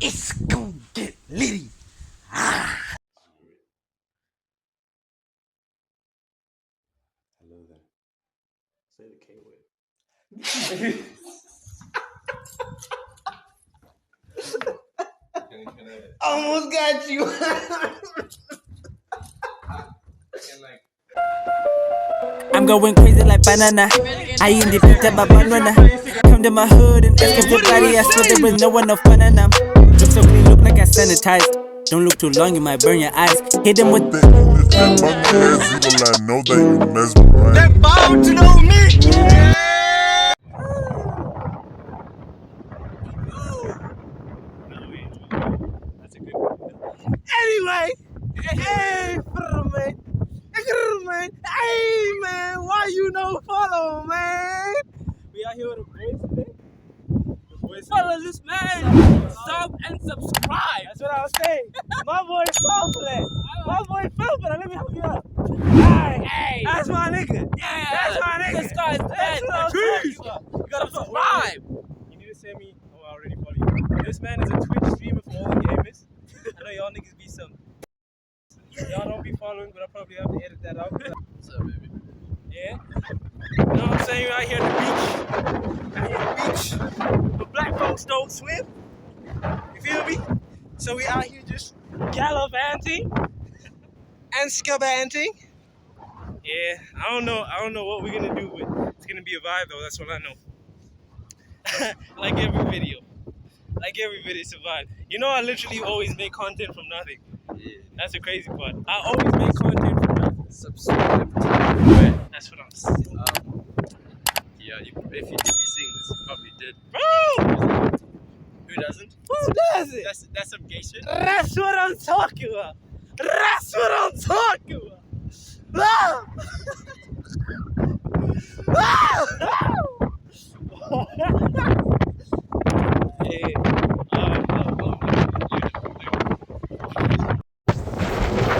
It's gonna get litty. Ah. Hello there. Say the K word. Almost got you. I'm going crazy like banana. I in the pit of my banana. Come to my hood and ask everybody. I swear there was no one no fun and I'm look so clean, look like I sanitized. Don't look too long, you might burn your eyes. Hit them with that you just my ass evil, I know that you mesmerized. That bound to know me. That's a good one. Anyway, hey, man. Hey, man, why you no follow, man? We out here with the boys today. The boys follow this man. Sub and subscribe. That's what I was saying. My boy fell for that. My boy fell for that. Let me help you out. Hey, That's my nigga. yeah, That's my nigga. This guy's That's dead. what I was Jeez. talking about. You gotta Subscribe. You need to send me. Oh, I already follow you. This man is a Twitch streamer for all the gamers. I know y'all niggas be some. Y'all don't be following, but I probably have to edit that out. What's up, baby? Yeah. You know what I'm saying? We're out here at the beach. Out here at the beach. But black folks don't swim. You feel me? So we out here just gallivanting and scabanting. Yeah, I don't know what we're gonna do, but it's gonna be a vibe though, that's what I know. Like every video. Like every video, it's a vibe. You know, I literally always make content from nothing. Yeah. That's the crazy part. I always make content from nothing. Subscribe. That's what I'm saying. Yeah, if you sing this, you probably did. Bro! Who doesn't? Who does it? That's some gay shit. That's what I'm talking about. That's what I'm talking about. Ah! Ah! Hey,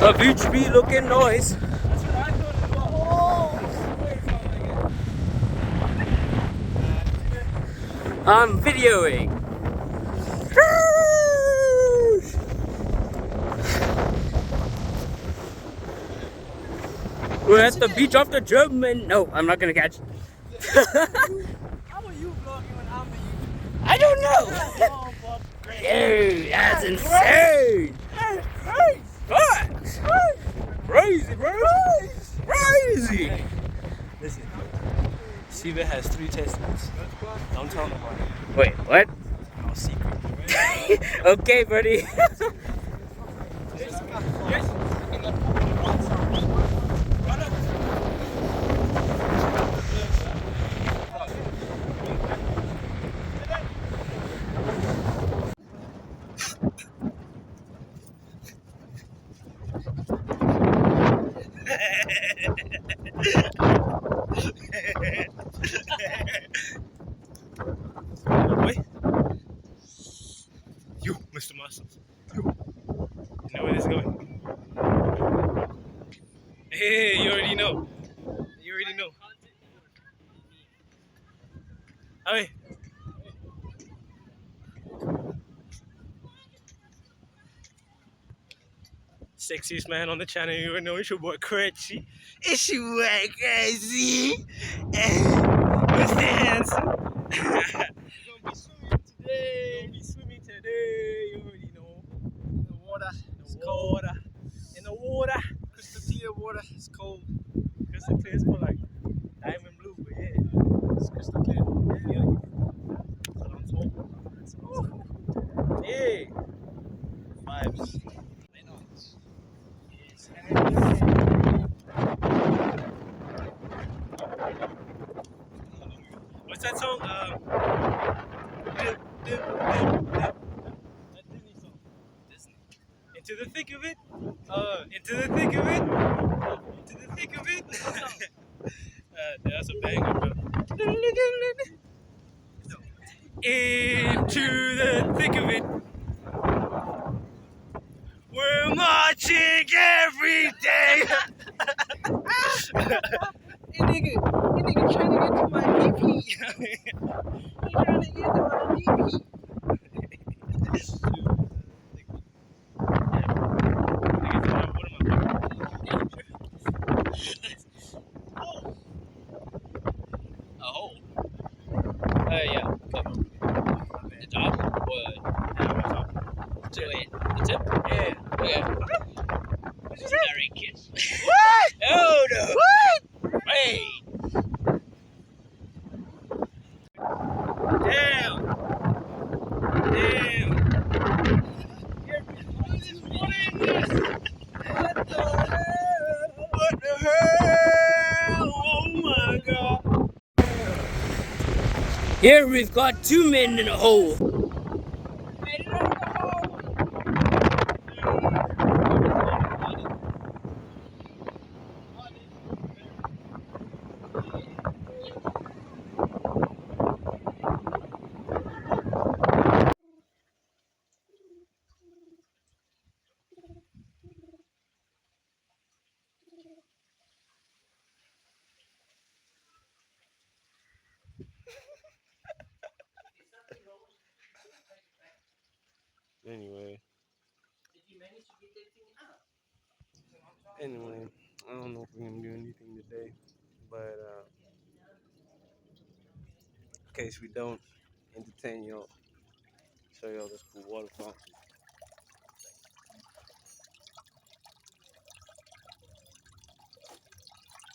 A beach bee looking noise. that's what I thought as well. Oh, I'm videoing. We're at the beach of the German. No, I'm not gonna catch. how are you vlogging when I'm the I don't know. Oh, fuck. Hey, that's insane. Facts. Crazy, bro. Crazy. Listen, Siva has 3 testicles. Don't tell nobody. Wait, what? No secret. Okay, buddy. Wait. You, Mr. Muscles. You know where this is going. Hey, you already know. You already know. Hey. Sexiest man on the channel, you already know it's your boy Crazy. It's your boy Crazy. Mr. Handsome. Gonna be swimming today. You already know. In the water. In the water. In the water. Crystal clear water. It's cold. Crystal clear, it's more like diamond blue, but yeah. It's crystal clear. Yeah. That's what I'm talking. Yeah. Vibes. What's that song? That Disney song. Disney. Into the thick of it. Into the thick of it. Into the thick of it. That's a banger, bro. Into the thick of it. We're marching every day. Hey nigga trying to get to my BP. He trying to get to my BP. attempt. Wait, attempt? Yeah. Okay. What you say? Direct kiss. What? Oh no. What? Hey. Damn. Damn. What the hell? Oh my god. Here we've got two men in a hole. Anyway. Anyway, I don't know if we're gonna do anything today, but in case we don't entertain y'all, show y'all this cool water fountain.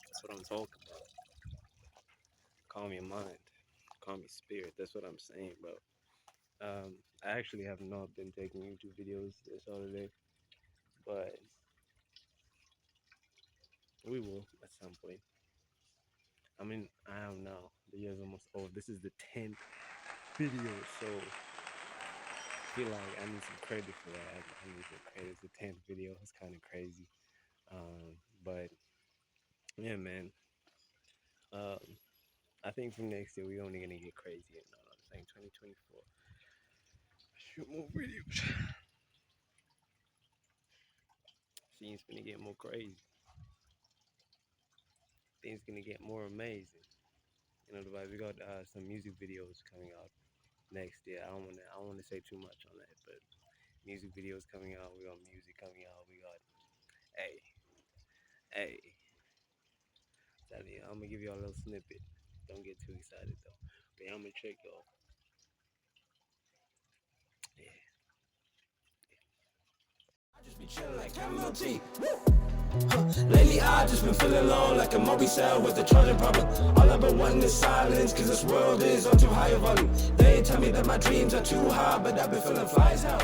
That's what I'm talking about. Calm your mind, calm your spirit. That's what I'm saying, bro. I actually have not been taking YouTube videos this holiday, but we will at some point. I mean, I am now. The year's almost over. This is the 10th video, so I feel like I need some credit for that. I need some credit. It's the 10th video. It's kind of crazy. But yeah, man. I think from next year we're only gonna get crazy. You know what I'm saying? 2024. Shoot more videos. Scene's gonna get more crazy. Things gonna get more amazing. You know the vibe. We got some music videos coming out next year. I don't wanna say too much on that, but music videos coming out. We got music coming out. We got hey. I'm gonna give y'all a little snippet. Don't get too excited though. But I'm gonna check y'all. Yeah. Just be chillin' like Camel T. Lately I just been feeling low like a Moby cell with a charging problem. All I've been wanting is silence, cause this world is on too high a volume. They tell me that my dreams are too high, but I've been feeling fly as hell.